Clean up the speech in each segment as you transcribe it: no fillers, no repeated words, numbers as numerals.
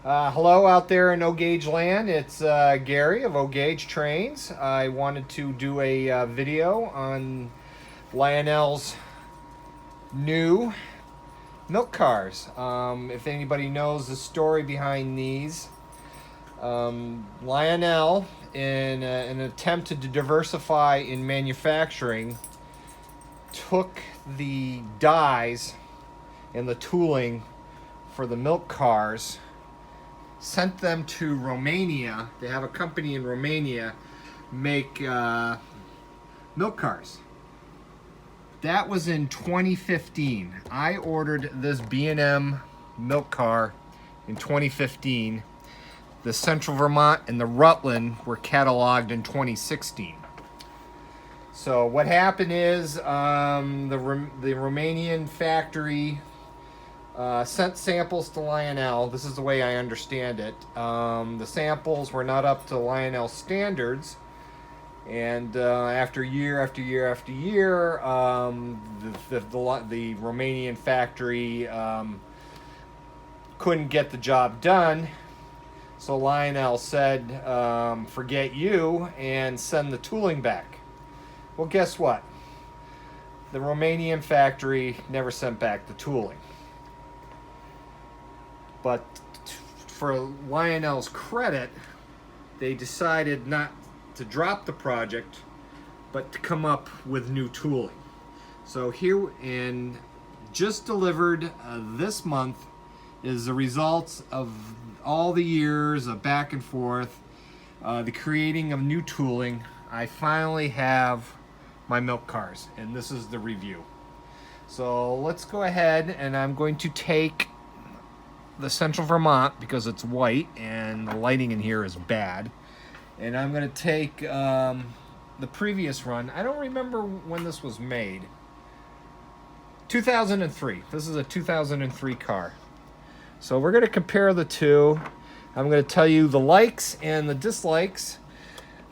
Hello out there in O-Gauge land. It's Gary of O-Gauge Trains. I wanted to do a video on Lionel's new milk cars. If anybody knows the story behind these, Lionel, in an attempt to diversify in manufacturing, took the dies and the tooling for the milk cars, sent them to Romania. They have a company in Romania make milk cars. That was in 2015. I ordered this B&M milk car in 2015. The Central Vermont and the Rutland were cataloged in 2016. So what happened is the Romanian factory sent samples to Lionel. This is the way I understand it. The samples were not up to Lionel standards, and after year after year after year, the Romanian factory couldn't get the job done. So Lionel said, "Forget you," and send the tooling back. Well, guess what? The Romanian factory never sent back the tooling. But for Lionel's credit, they decided not to drop the project, but to come up with new tooling. So here, and just delivered this month, is the results of all the years of back and forth, the creating of new tooling. I finally have my milk cars, and this is the review. So let's go ahead, and I'm going to take the Central Vermont, because it's white and the lighting in here is bad, and I'm going to take the previous run. I don't remember when this was made. 2003. This is a 2003 car. So we're going to compare the two. I'm going to tell you the likes and the dislikes,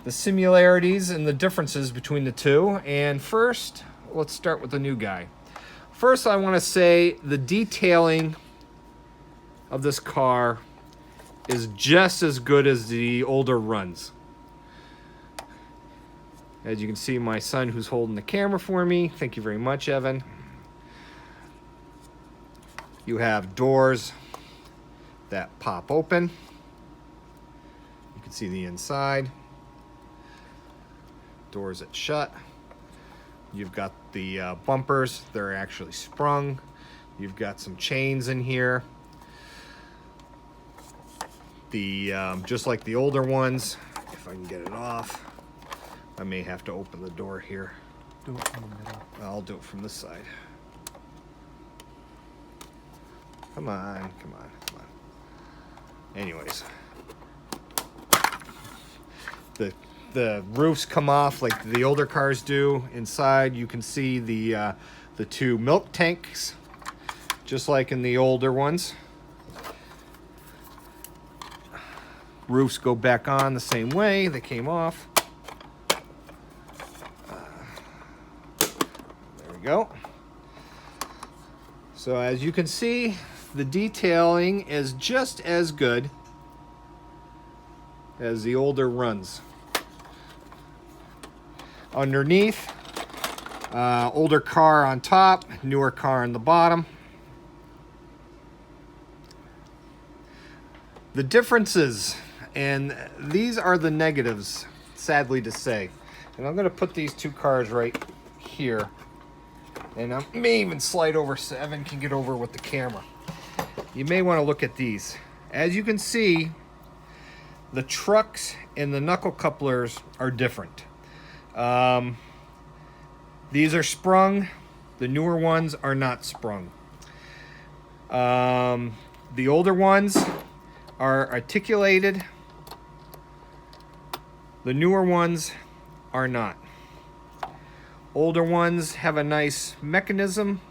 the similarities and the differences between the two. And first, let's start with the new guy. First, I want to say the detailing of this car is just as good as the older runs. As you can see, my son who's holding the camera for me, thank you very much, Evan. You have doors that pop open. You can see the inside. Doors that shut. You've got the bumpers, they're actually sprung. You've got some chains in here. Just like the older ones, if I can get it off, I may have to open the door here. Do it from the middle. I'll do it from this side. Come on, come on, come on. Anyways, the roofs come off like the older cars do. Inside, you can see the two milk tanks, just like in the older ones. Roofs go back on the same way they came off. There we go. So as you can see, the detailing is just as good as the older runs. Underneath, older car on top, newer car on the bottom. The differences, and these are the negatives, sadly to say. And I'm going to put these two cars right here. And I may even slide over so Evan can get over with the camera. You may want to look at these. As you can see, the trucks and the knuckle couplers are different. These are sprung. The newer ones are not sprung. The older ones are articulated. The newer ones are not. Older ones have a nice mechanism,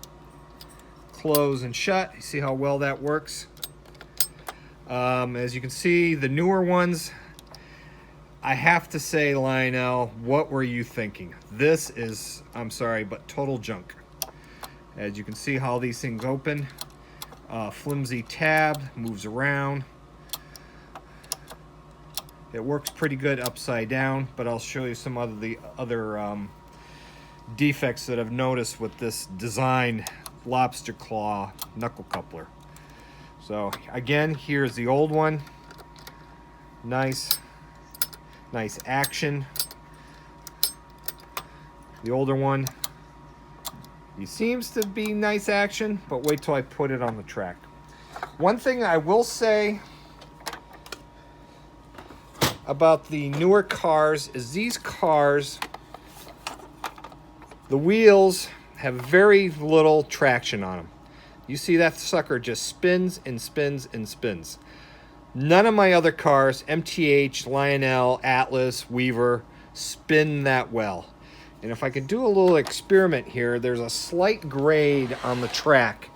close and shut. You see how well that works. As you can see, the newer ones, I have to say, Lionel, what were you thinking? This is, I'm sorry, but total junk. As you can see how these things open. Flimsy tab, moves around. It works pretty good upside down, but I'll show you some of the other defects that I've noticed with this design lobster claw knuckle coupler. So again, here's the old one. Nice action. The older one, it seems to be nice action, but wait till I put it on the track. One thing I will say about the newer cars is these cars, the wheels have very little traction on them. You see that sucker just spins and spins and spins. None of my other cars, MTH, Lionel, Atlas, Weaver, spin that well. And if I could do a little experiment here, there's a slight grade on the track.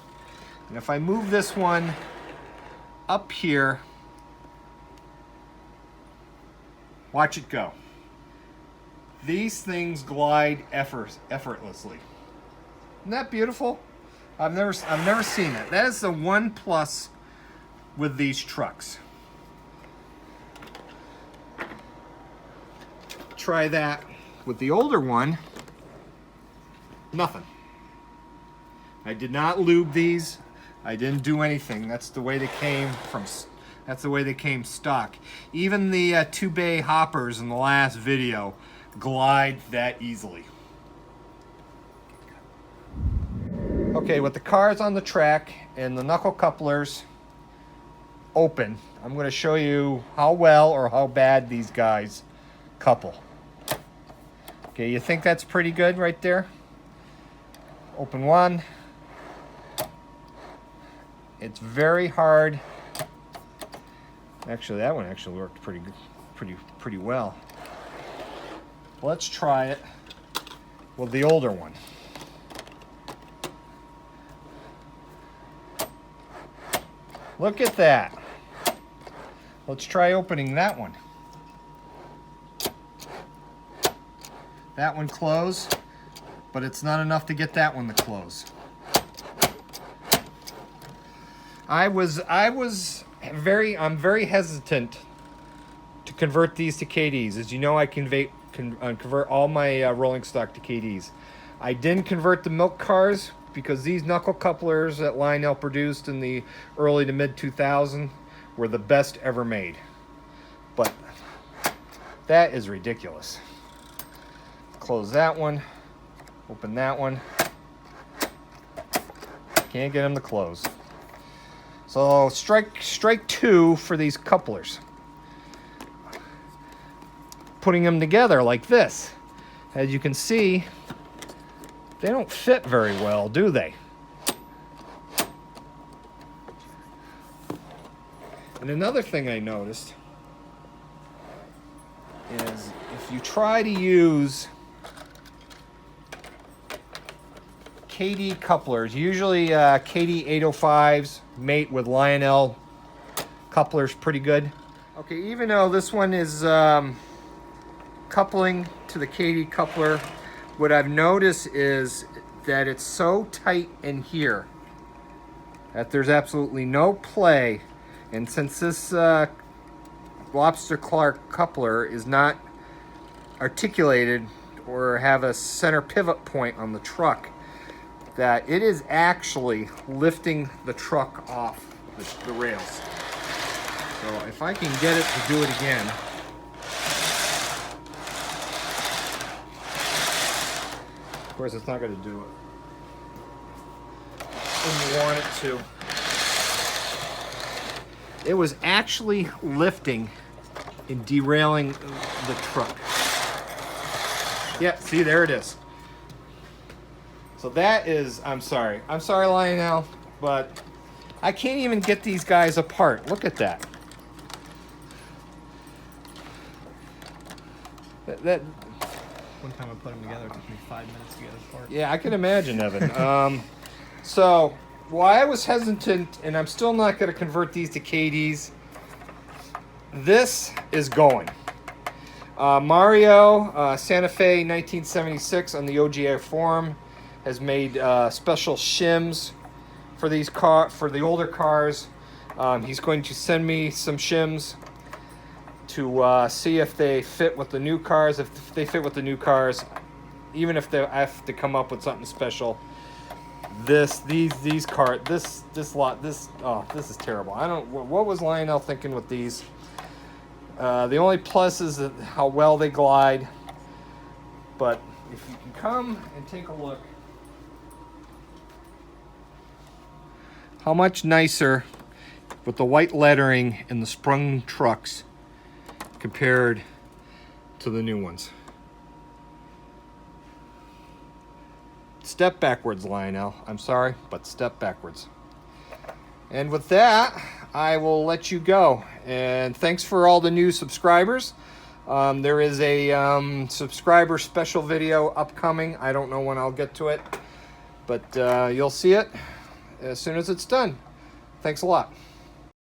And if I move this one up here, watch it go. These things glide effortlessly. Isn't that beautiful? I've never seen that. That is the one plus with these trucks. Try that with the older one. Nothing. I did not lube these. I didn't do anything. That's the way they came from. That's the way they came stock. Even the 2-bay hoppers in the last video glide that easily. Okay, with the cars on the track and the knuckle couplers open, I'm going to show you how well or how bad these guys couple. Okay, you think that's pretty good right there? Open one. It's very hard. Actually, that one actually worked pretty well. Let's try it with the older one. Look at that. Let's try opening that one. That one closed, but it's not enough to get that one to close. I'm very hesitant to convert these to KDs. As you know, I convert all my rolling stock to KDs. I didn't convert the milk cars because these knuckle couplers that Lionel produced in the early to mid 2000s were the best ever made. But that is ridiculous. Close that one, open that one. Can't get them to close. So strike two for these couplers. Putting them together like this. As you can see, they don't fit very well, do they? And another thing I noticed is if you try to use KD couplers, usually KD 805s mate with Lionel couplers pretty good. Okay, even though this one is coupling to the KD coupler, what I've noticed is that it's so tight in here that there's absolutely no play. And since this lobster claw coupler is not articulated or have a center pivot point on the truck, that it is actually lifting the truck off the rails. So if I can get it to do it again. Of course, it's not going to do it when you want it to. It was actually lifting and derailing the truck. Yeah, see, there it is. So that is, I'm sorry Lionel, but I can't even get these guys apart. Look at that. That one time I put them together, it took me 5 minutes to get it apart. Yeah, I can imagine, Evan. So why I was hesitant, and I'm still not going to convert these to KDs, this is going. Mario, Santa Fe 1976 on the OGI forum has made special shims for these for the older cars. He's going to send me some shims. to see if they fit with the new cars. If they fit with the new cars, even if they have to come up with something special, this is terrible. I don't. What was Lionel thinking with these? The only plus is that how well they glide. But if you can come and take a look, how much nicer with the white lettering and the sprung trucks compared to the new ones. Step backwards, Lionel. I'm sorry, but step backwards. And with that, I will let you go. And thanks for all the new subscribers. There is a subscriber special video upcoming. I don't know when I'll get to it, but you'll see it as soon as it's done. Thanks a lot.